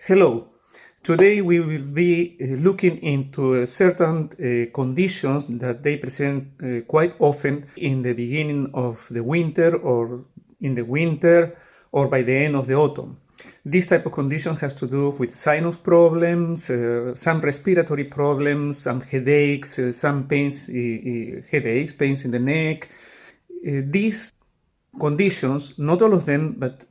Hello. Today we will be looking into certain conditions that they present quite often in the beginning of the winter or in the winter or by the end of the autumn. This type of condition has to do with sinus problems, some respiratory problems, some headaches, some pains, headaches, pains in the neck. These conditions, not all of them, but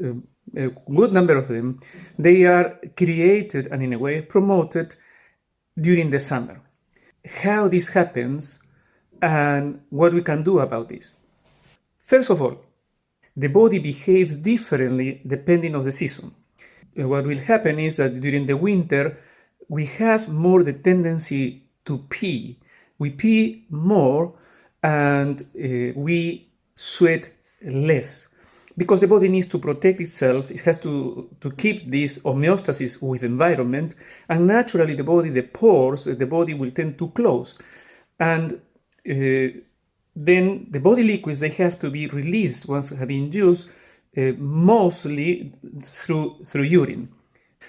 a good number of them, they are created and in a way promoted during the summer. How this happens and what we can do about this. First of all, the body behaves differently depending on the season. What will happen is that during the winter, we have more the tendency to pee. We pee more and we sweat less because the body needs to protect itself. It has to keep this homeostasis with the environment, and naturally the pores, the body will tend to close, and then the body liquids, they have to be released once have been used, mostly through urine.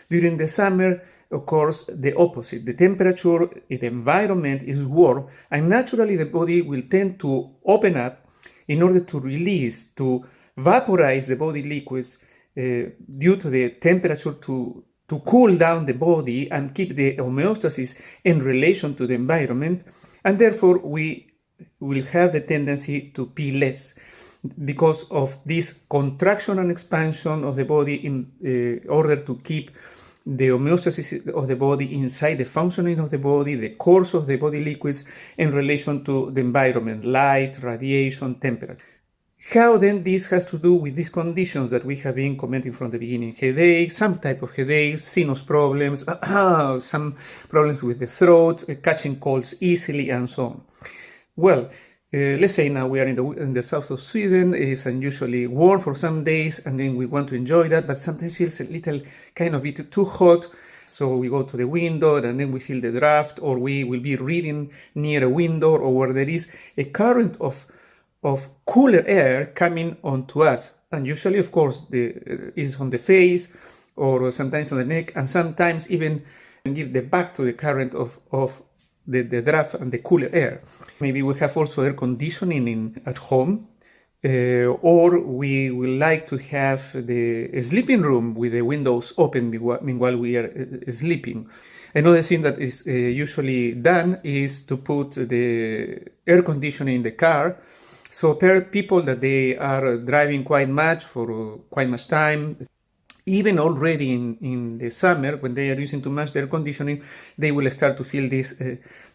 During the summer, of course, the opposite. The temperature in the environment is warm, and naturally the body will tend to open up in order to release, to vaporize the body liquids due to the temperature, to cool down the body and keep the homeostasis in relation to the environment, and therefore we will have the tendency to pee less because of this contraction and expansion of the body in order to keep the homeostasis of the body inside the functioning of the body, the course of the body liquids in relation to the environment, light, radiation, temperature. How then this has to do with these conditions that we have been commenting from the beginning? Headaches, some type of headaches, sinus problems, some problems with the throat, catching colds easily, and so on. Well, let's say now we are in the south of Sweden. It's unusually warm for some days, and then we want to enjoy that, but sometimes feels a little kind of bit too hot. So we go to the window and then we feel the draft, or we will be reading near a window or where there is a current of cooler air coming onto us. And usually, of course, is on the face or sometimes on the neck, and sometimes even give the back to the current of the draft and the cooler air. Maybe we have also air conditioning at home, or we will like to have the sleeping room with the windows open meanwhile we are sleeping. Another thing that is usually done is to put the air conditioning in the car. So people that they are driving quite much for quite much time, even already in the summer, when they are using too much air conditioning, they will start to feel this.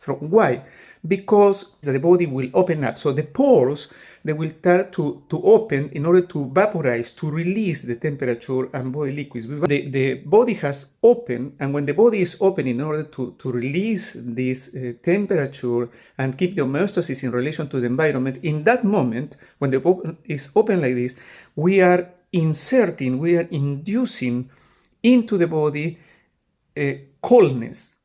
Why? Because the body will open up. So the pores, they will start to open in order to vaporize, to release the temperature and body liquids. The body has opened, and when the body is open in order to release this temperature and keep the homeostasis in relation to the environment, in that moment, when the body is open like this, we are inducing into the body coldness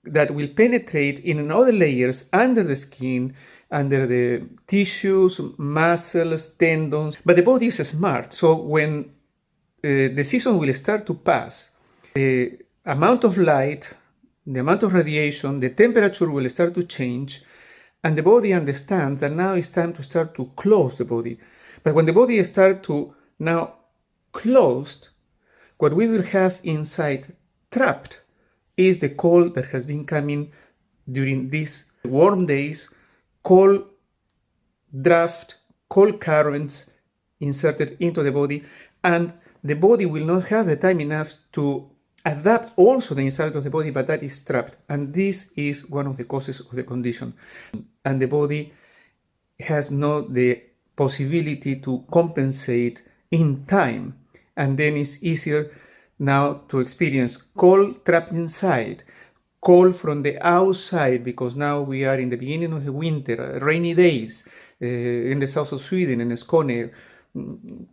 that will penetrate in other layers under the skin, under the tissues, muscles, tendons. But the body is smart, so when the season will start to pass, the amount of light, the amount of radiation, the temperature will start to change, and the body understands that now it's time to start to close the body. But when the body starts to now closed, what we will have inside trapped is the cold that has been coming during these warm days, cold draft, cold currents inserted into the body, and the body will not have the time enough to adapt also the inside of the body, but that is trapped. And this is one of the causes of the condition. And the body has not the possibility to compensate in time, and then it's easier now to experience cold trapped inside, cold from the outside, because now we are in the beginning of the winter, rainy days in the south of Sweden, in Skåne,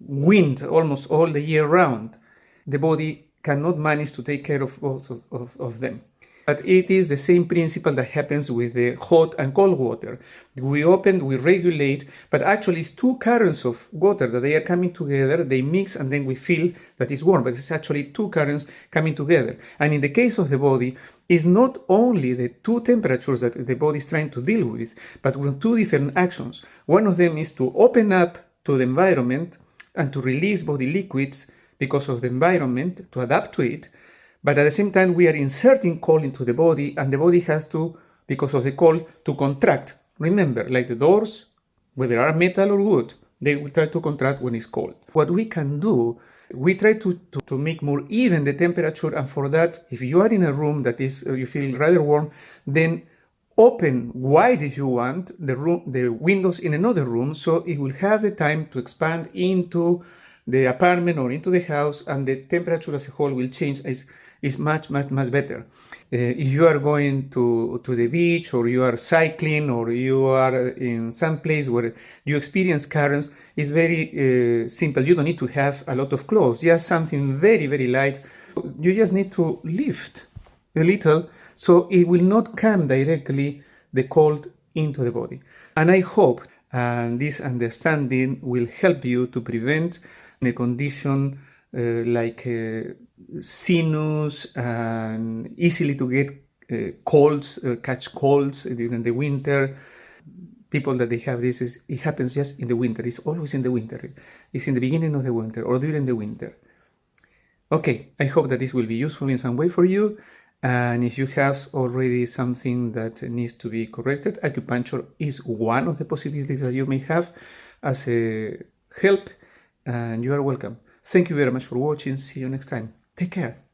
wind almost all the year round. The body cannot manage to take care of both of them. But it is the same principle that happens with the hot and cold water. We open, we regulate, but actually it's two currents of water that they are coming together, they mix, and then we feel that it's warm, but it's actually two currents coming together. And in the case of the body, it's not only the two temperatures that the body is trying to deal with, but with two different actions. One of them is to open up to the environment and to release body liquids because of the environment, to adapt to it. But at the same time, we are inserting cold into the body, and the body has to, because of the cold, to contract. Remember, like the doors, whether they are metal or wood, they will try to contract when it's cold. What we can do, we try to make more even the temperature, and for that, if you are in a room that is, you feel rather warm, then open wide if you want the windows in another room, so it will have the time to expand into the apartment or into the house, and the temperature as a whole will change. Is much better. If you are going to the beach, or you are cycling, or you are in some place where you experience currents, it's very simple. You don't need to have a lot of clothes, just something very light. You just need to lift a little, so it will not come directly the cold into the body. And I hope this understanding will help you to prevent a condition like sinus, and easily to get colds, catch colds during the winter. People that they have this, it happens just in the winter. It's always in the winter. It's in the beginning of the winter or during the winter. Okay, I hope that this will be useful in some way for you. And if you have already something that needs to be corrected, acupuncture is one of the possibilities that you may have as a help, and you are welcome. Thank you very much for watching. See you next time. Take care.